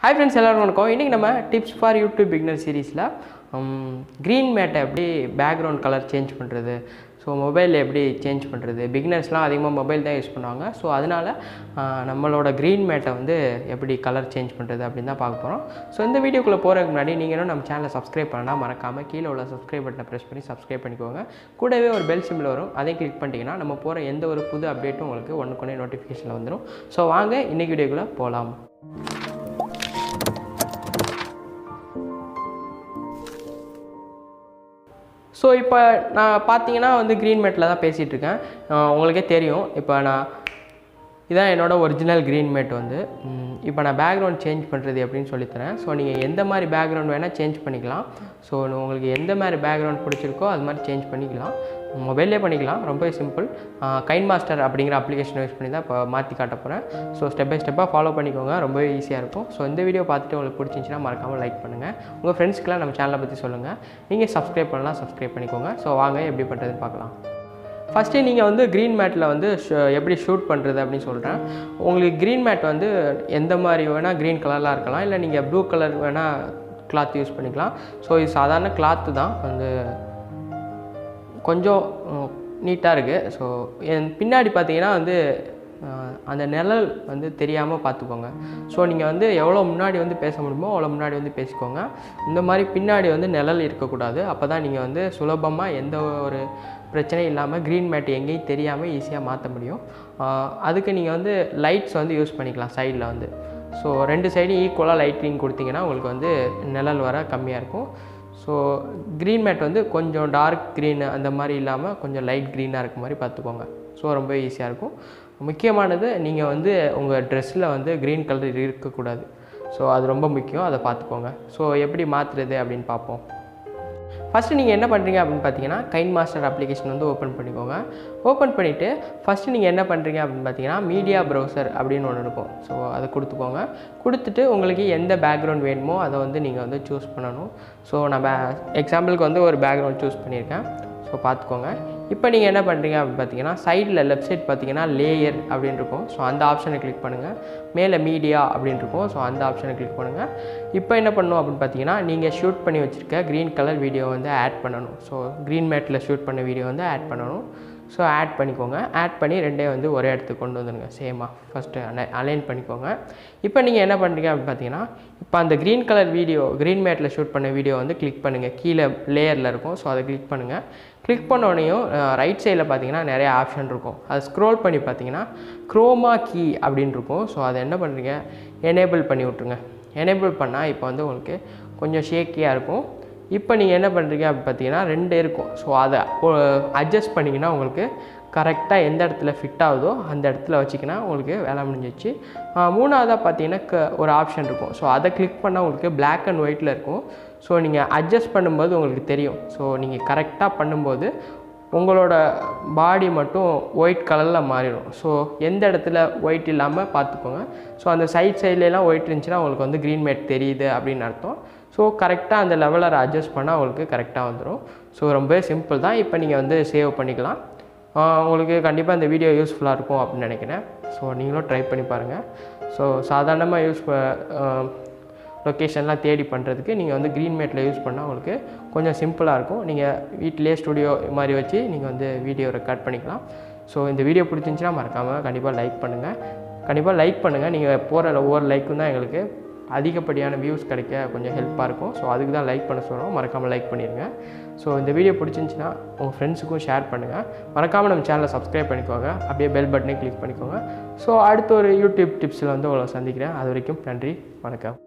Hi friends, எல்லாருக்கும் வணக்கம். இன்னைக்கு நம்ம டிப்ஸ் ஃபார் யூடியூப் பிகினர் சீரிஸில் க்ரீன் மேட்டை எப்படி பேக்ரவுண்ட் கலர் சேஞ்ச் பண்ணுறது, ஸோ மொபைலில் எப்படி சேஞ்ச் பண்ணுறது. பிகினர்ஸ்லாம் அதிகமாக மொபைல் தான் யூஸ் பண்ணுவாங்க. ஸோ அதனால் நம்மளோட க்ரீன் மேட்டை வந்து எப்படி கலர் சேஞ்ச் பண்ணுறது அப்படின்னு தான் பார்க்க போகிறோம். ஸோ இந்த வீடியோக்குள்ளே போகிறதுக்கு முன்னாடி நீங்கள் இன்னும் நம்ம சேனலை சப்ஸ்கிரைப் பண்ணால் மறக்காமல் கீழே உள்ள சப்ஸ்கிரைப் பட்டனை ப்ரெஸ் பண்ணி சப்ஸ்கிரைப் பண்ணிக்கோங்க. கூடவே ஒரு பெல் சிம்பிள் வரும், அதையும் கிளிக் பண்ணிட்டீங்கன்னா நம்ம போகிற எந்த ஒரு புது அப்டேட்டும் உங்களுக்கு ஒன்றுக்குன்னே நோட்டிஃபிகேஷனில் வந்துடும். ஸோ வாங்க இன்றைக்கி வீடியோக்குள்ளே போகலாம். ஸோ இப்போ நான் பார்த்தீங்கன்னா வந்து க்ரீன் மேட்டில் தான் பேசிகிட்ருக்கேன். உங்களுக்கே தெரியும், இப்போ இதான் என்னோடய ஒரிஜினல் க்ரீன் மேட் வந்து. இப்போ நான் பேக்ரவுண்ட் சேஞ்ச் பண்ணுறது எப்படின்னு சொல்லித்தரேன். ஸோ நீங்கள் எந்த மாதிரி பேக்ரவுண்ட் வேணால் சேஞ்ச் பண்ணிக்கலாம். ஸோ உங்களுக்கு எந்த மாதிரி பேக்ரவுண்ட் பிடிச்சிருக்கோ அது மாதிரி சேஞ்ச் பண்ணிக்கலாம். மொபைல்லே பண்ணிக்கலாம், ரொம்ப சிம்பிள். கைன்மாஸ்டர் அப்படிங்கிற அப்ளிகேஷன் யூஸ் பண்ணி தான் இப்போ மாற்றி காட்ட போகிறேன். ஸோ ஸ்டெப் பை ஸ்டெப்பாக ஃபாலோ பண்ணிக்கோங்க, ரொம்பவே ஈஸியாக இருக்கும். ஸோ இந்த வீடியோ பார்த்துட்டு உங்களுக்கு பிடிச்சிருந்துச்சின்னா மறக்காமல் லைக் பண்ணுங்கள். உங்கள் ஃப்ரெண்ட்ஸ்க்கெலாம் நம்ம சேனலை பற்றி சொல்லுங்கள். நீங்கள் சப்ஸ்கிரைப் பண்ணலாம், சப்ஸ்கிரைப் பண்ணிக்கோங்க. ஸோ வாங்க எப்படி பண்ணுறதுன்னு பார்க்கலாம். ஃபஸ்ட்டு நீங்கள் வந்து க்ரீன் மேட்டில் வந்து எப்படி ஷூட் பண்ணுறது அப்படின்னு சொல்கிறேன். உங்களுக்கு க்ரீன் மேட் வந்து எந்த மாதிரி வேணால் க்ரீன் கலர்லாம் இருக்கலாம், இல்லை நீங்கள் ப்ளூ கலர் வேணால் கிளாத் யூஸ் பண்ணிக்கலாம். ஸோ இது சாதாரண கிளாத்து தான், வந்து கொஞ்சம் நீட்டாக இருக்குது. ஸோ என் பின்னாடி பார்த்தீங்கன்னா வந்து அந்த நிழல் வந்து தெரியாமல் பார்த்துக்கோங்க. ஸோ நீங்கள் வந்து எவ்வளோ முன்னாடி வந்து பேச முடியுமோ அவ்வளோ முன்னாடி வந்து பேசிக்கோங்க. இந்த மாதிரி பின்னாடி வந்து நிழல் இருக்கக்கூடாது. அப்போ தான் நீங்கள் வந்து சுலபமாக எந்த ஒரு பிரச்சனையும் இல்லாமல் க்ரீன் மேட் எங்கேயும் தெரியாமல் ஈஸியாக மாற்ற முடியும். அதுக்கு நீங்கள் வந்து லைட்ஸ் வந்து யூஸ் பண்ணிக்கலாம் சைடில் வந்து. ஸோ ரெண்டு சைடும் ஈக்குவலாக லைட்டிங் கொடுத்தீங்கன்னா உங்களுக்கு வந்து நிழல் வர கம்மியாக இருக்கும். ஸோ க்ரீன் மேட் வந்து கொஞ்சம் டார்க் க்ரீனு அந்த மாதிரி இல்லாமல் கொஞ்சம் லைட் க்ரீனாக இருக்க மாதிரி பார்த்துக்கோங்க. ஸோ ரொம்ப ஈஸியாக இருக்கும். முக்கியமானது நீங்கள் வந்து உங்கள் ட்ரெஸ்ஸில் வந்து க்ரீன் கலர் இருக்கக்கூடாது. ஸோ அது ரொம்ப முக்கியம், அதை பார்த்துக்கோங்க. ஸோ எப்படி மாற்றுறது அப்படின்னு பார்ப்போம். ஃபஸ்ட்டு நீங்கள் என்ன பண்ணுறீங்க அப்படின்னு பார்த்தீங்கன்னா கைன்மாஸ்டர் அப்ளிகேஷன் வந்து ஓப்பன் பண்ணிக்கோங்க. ஓப்பன் பண்ணிவிட்டு ஃபஸ்ட்டு நீங்கள் என்ன பண்ணுறீங்க அப்படின்னு பார்த்தீங்கன்னா மீடியா ப்ரௌசர் அப்படின்னு ஒன்று இருக்கும். ஸோ அதை கொடுத்துக்கோங்க. கொடுத்துட்டு உங்களுக்கு எந்த பேக்ரவுண்ட் வேணுமோ அதை வந்து நீங்கள் வந்து சூஸ் பண்ணணும். ஸோ நான் எக்ஸாம்பிளுக்கு வந்து ஒரு பேக்ரவுண்ட் சூஸ் பண்ணியிருக்கேன். ஸோ பார்த்துக்கோங்க. இப்போ நீங்கள் என்ன பண்ணுறீங்க அப்படின்னு பார்த்தீங்கன்னா சைடில் லெஃப்ட் சைட் பார்த்தீங்கன்னா லேயர் அப்படின்னு இருக்கும். ஸோ அந்த ஆப்ஷனை கிளிக் பண்ணுங்கள். மேலே மீடியா அப்படின்னு இருக்கும். ஸோ அந்த ஆப்ஷனை கிளிக் பண்ணுங்கள். இப்போ என்ன பண்ணணும் அப்படின்னு பார்த்தீங்கன்னா நீங்கள் ஷூட் பண்ணி வச்சுருக்க க்ரீன் கலர் வீடியோ வந்து ஆட் பண்ணணும். ஸோ க்ரீன் மேட்டில் ஷூட் பண்ண வீடியோ வந்து ஆட் பண்ணணும். ஸோ ஆட் பண்ணிக்கோங்க. ஆட் பண்ணி ரெண்டே வந்து ஒரே இடத்துக்கு கொண்டு வந்துடுங்க. சேமாக ஃபஸ்ட்டு அலைன் பண்ணிக்கோங்க. இப்போ நீங்கள் என்ன பண்ணுறீங்க அப்படின்னு பார்த்தீங்கன்னா இப்போ அந்த க்ரீன் கலர் வீடியோ க்ரீன் மேட்டில் ஷூட் பண்ண வீடியோ வந்து கிளிக் பண்ணுங்கள். கீழே லேயரில் இருக்கும். ஸோ அதை கிளிக் பண்ணுங்கள். கிளிக் பண்ணோடனையும் ரைட் சைடில் பார்த்தீங்கன்னா நிறைய ஆப்ஷன் இருக்கும். அதை ஸ்க்ரோல் பண்ணி பார்த்தீங்கன்னா க்ரோமா கீ அப்படின்னு இருக்கும். ஸோ அதை என்ன பண்ணுறீங்க, எனேபிள் பண்ணி விட்ருங்க. எனேபிள் பண்ணால் இப்போ வந்து உங்களுக்கு கொஞ்சம் ஷேக்கியாக இருக்கும். இப்போ நீங்கள் என்ன பண்ணுறீங்க அப்படின்னு பார்த்தீங்கன்னா ரெண்டு இருக்கும். ஸோ அதை அட்ஜஸ்ட் பண்ணிங்கன்னா உங்களுக்கு கரெக்டாக எந்த இடத்துல ஃபிட் ஆகுதோ அந்த இடத்துல வச்சிங்கன்னா உங்களுக்கு வேலை முடிஞ்சிச்சு. மூணாவதாக பார்த்தீங்கன்னா ஒரு ஆப்ஷன் இருக்கும். ஸோ அதை கிளிக் பண்ணால் உங்களுக்கு பிளாக் அண்ட் ஒயிட்டில் இருக்கும். ஸோ நீங்கள் அட்ஜஸ்ட் பண்ணும்போது உங்களுக்கு தெரியும். ஸோ நீங்கள் கரெக்டாக பண்ணும்போது உங்களோட பாடி மட்டும் ஒயிட் கலரில் மாறிடும். ஸோ எந்த இடத்துல ஒயிட் இல்லாமல் பார்த்துக்கோங்க. ஸோ அந்த சைட்லலாம் ஒயிட் இருந்துச்சுன்னா உங்களுக்கு வந்து க்ரீன் மேட் தெரியுது அப்படின்னு அர்த்தம். ஸோ கரெக்டாக அந்த லெவலில் அட்ஜஸ்ட் பண்ணால் உங்களுக்கு கரெக்டாக வந்துடும். ஸோ ரொம்பவே சிம்பிள் தான். இப்போ நீங்கள் வந்து சேவ் பண்ணிக்கலாம். உங்களுக்கு கண்டிப்பாக இந்த வீடியோ யூஸ்ஃபுல்லாக இருக்கும் அப்படின்னு நினைக்கிறேன். ஸோ நீங்களும் ட்ரை பண்ணி பாருங்கள். ஸோ சாதாரணமாக லொக்கேஷன்லாம் தேடி பண்ணுறதுக்கு நீங்கள் வந்து க்ரீன் மேட்டில் யூஸ் பண்ணால் உங்களுக்கு கொஞ்சம் சிம்பிளாக இருக்கும். நீங்கள் வீட்டிலே ஸ்டுடியோ மாதிரி வச்சு நீங்கள் வந்து வீடியோ ரெக்கார்ட் பண்ணிக்கலாம். ஸோ இந்த வீடியோ பிடிச்சிருந்துச்சின்னா மறக்காமல் கண்டிப்பாக லைக் பண்ணுங்கள். நீங்கள் போகிற ஒவ்வொரு லைக்கும் தான் எங்களுக்கு அதிகப்படியான வியூஸ் கிடைக்க கொஞ்சம் ஹெல்ப்பாக இருக்கும். ஸோ அதுக்கு தான் லைக் பண்ண சொல்கிறோம். மறக்காமல் லைக் பண்ணிடுங்க. ஸோ இந்த வீடியோ பிடிச்சிருந்துச்சின்னா உங்கள் ஃப்ரெண்ட்ஸுக்கும் ஷேர் பண்ணுங்கள். மறக்காமல் நம்ம சேனலை சப்ஸ்கிரைப் பண்ணிக்கோங்க. அப்படியே பெல் பட்டனை கிளிக் பண்ணிக்கோங்க. ஸோ அடுத்த ஒரு யூடியூப் டிப்ஸில் வந்து உங்களை சந்திக்கிறேன். அது வரைக்கும் நன்றி, வணக்கம்.